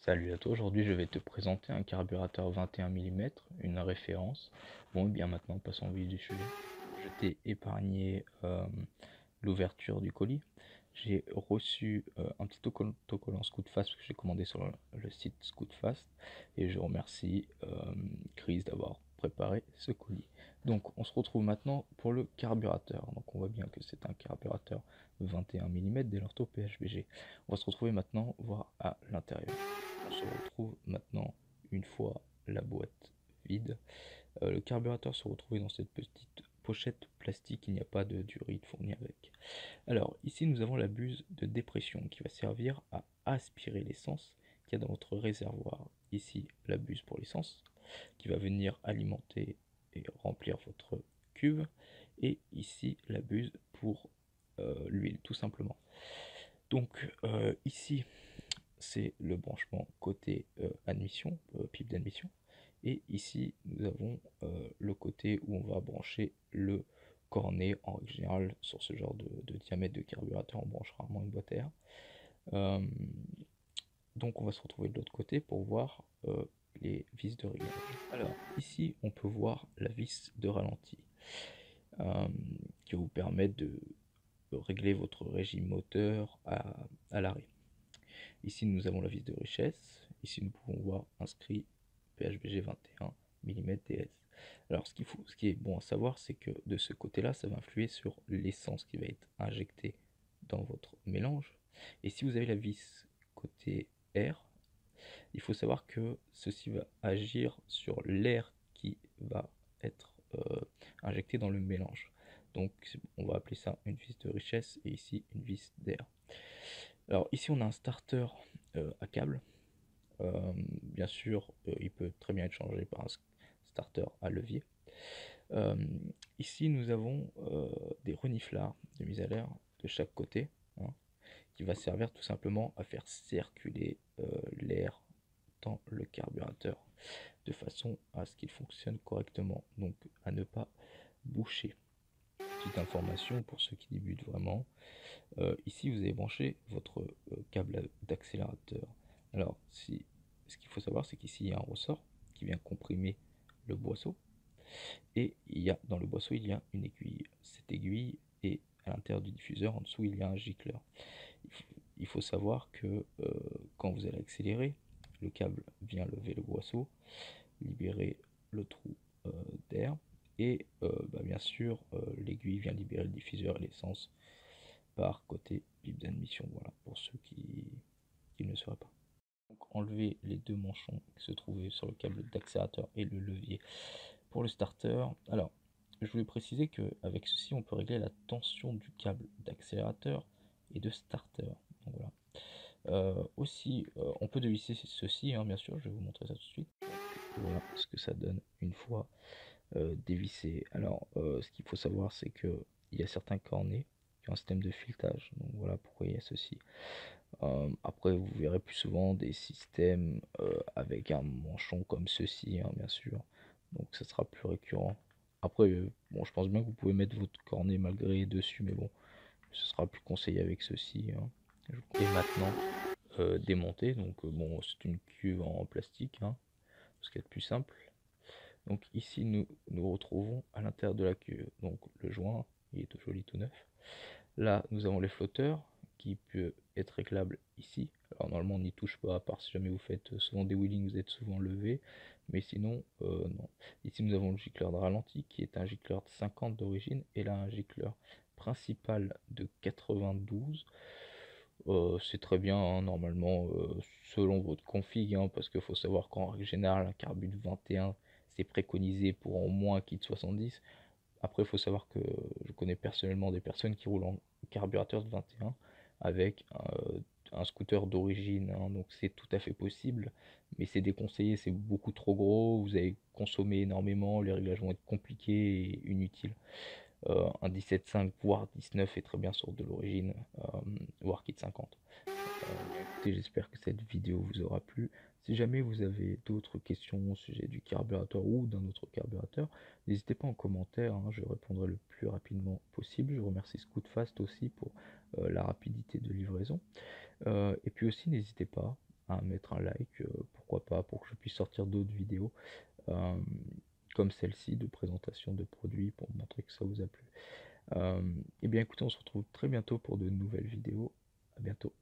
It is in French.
Salut à toi, aujourd'hui je vais te présenter un carburateur 21 mm, une référence. Bon et bien maintenant passons au vif du sujet. Je t'ai épargné l'ouverture du colis. J'ai reçu un petit autocollant Scootfast que j'ai commandé sur le site Scootfast et je remercie Chris d'avoir préparé ce colis. Donc on se retrouve maintenant pour le carburateur. Donc on voit bien que c'est un carburateur 21 mm dès l'ortho PHBG. On va se retrouver maintenant voir à l'intérieur. On se retrouve maintenant une fois la boîte vide. Le carburateur se retrouve dans cette petite pochette plastique, il n'y a pas de durite fournie avec. Alors ici nous avons la buse de dépression qui va servir à aspirer l'essence qu'il y a dans votre réservoir. Ici la buse pour l'essence qui va venir alimenter et remplir votre cuve. Et ici la buse pour l'huile tout simplement. Donc ici c'est le branchement côté admission, pipe d'admission. Et ici, nous avons le côté où on va brancher le cornet. En règle générale, sur ce genre de diamètre de carburateur, on branche rarement une boîte à air. Donc on va se retrouver de l'autre côté pour voir les vis de réglage. Alors ici, on peut voir la vis de ralenti qui va vous permettre de régler votre régime moteur à l'arrêt. Ici, nous avons la vis de richesse. Ici, nous pouvons voir inscrit PHBG 21 mm DS. Alors, ce qui est bon à savoir, c'est que de ce côté-là, ça va influer sur l'essence qui va être injectée dans votre mélange. Et si vous avez la vis côté air, il faut savoir que ceci va agir sur l'air qui va être injecté dans le mélange. Donc, on va appeler ça une vis de richesse et ici une vis d'air. Alors ici on a un starter à câble. Bien sûr, il peut très bien être changé par un starter à levier. Ici nous avons des reniflards de mise à l'air de chaque côté, hein, qui va servir tout simplement à faire circuler l'air dans le carburateur de façon à ce qu'il fonctionne correctement, donc à ne pas boucher. Petite information pour ceux qui débutent vraiment, ici vous avez branché votre câble d'accélérateur. Alors ce qu'il faut savoir, c'est qu'ici il y a un ressort qui vient comprimer le boisseau, et dans le boisseau il y a une aiguille. Cette aiguille est à l'intérieur du diffuseur, en dessous il y a un gicleur. Il faut savoir que quand vous allez accélérer, le câble vient lever le boisseau, libérer le trou d'air, et bien sûr l'aiguille vient libérer le diffuseur et l'essence par côté pipe d'admission. Voilà, pour ceux qui ne le sauraient pas. Donc enlever les deux manchons qui se trouvaient sur le câble d'accélérateur et le levier pour le starter. Alors, je voulais préciser qu'avec ceci, on peut régler la tension du câble d'accélérateur et de starter. Donc voilà. Aussi, on peut dévisser ceci, hein, bien sûr, je vais vous montrer ça tout de suite. Voilà ce que ça donne une fois dévissé. Alors, ce qu'il faut savoir, c'est que il y a certains cornets qui ont un système de filetage. Donc voilà pourquoi il y a ceci. Après, vous verrez plus souvent des systèmes avec un manchon comme ceci, hein, bien sûr. Donc ça sera plus récurrent. Après, bon, je pense bien que vous pouvez mettre votre cornet malgré dessus, mais bon, ce sera plus conseillé avec ceci, hein. Et maintenant, démonter. Donc bon, c'est une cuve en plastique, hein, ce qui est le plus simple. Donc ici, nous retrouvons à l'intérieur de la cuve. Donc le joint, il est tout joli, tout neuf. Là, nous avons les flotteurs qui peut être réglable ici. Alors normalement, on n'y touche pas, à part si jamais vous faites souvent des wheelings, vous êtes souvent levé. Mais sinon, non. Ici, nous avons le gicleur de ralenti qui est un gicleur de 50 d'origine. Et là, un gicleur principal de 92. C'est très bien, hein, normalement, selon votre config, hein, parce qu'il faut savoir qu'en règle générale, un carbu de 21, c'est préconisé pour au moins kit 70. Après, il faut savoir que je connais personnellement des personnes qui roulent en carburateur de 21 avec un scooter d'origine, hein, donc c'est tout à fait possible, mais c'est déconseillé, c'est beaucoup trop gros, vous allez consommer énormément, les réglages vont être compliqués et inutiles. Un 17.5 voire 19 est très bien sur de l'origine, voire kit 50. Écoutez, j'espère que cette vidéo vous aura plu. Si jamais vous avez d'autres questions au sujet du carburateur ou d'un autre carburateur, n'hésitez pas en commentaire, hein, je répondrai le plus rapidement possible. Je remercie Scootfast aussi pour la rapidité de livraison. Et puis aussi, n'hésitez pas à mettre un like, pourquoi pas, pour que je puisse sortir d'autres vidéos euh, comme celle-ci de présentation de produits pour montrer que ça vous a plu. Et bien écoutez, on se retrouve très bientôt pour de nouvelles vidéos. À bientôt.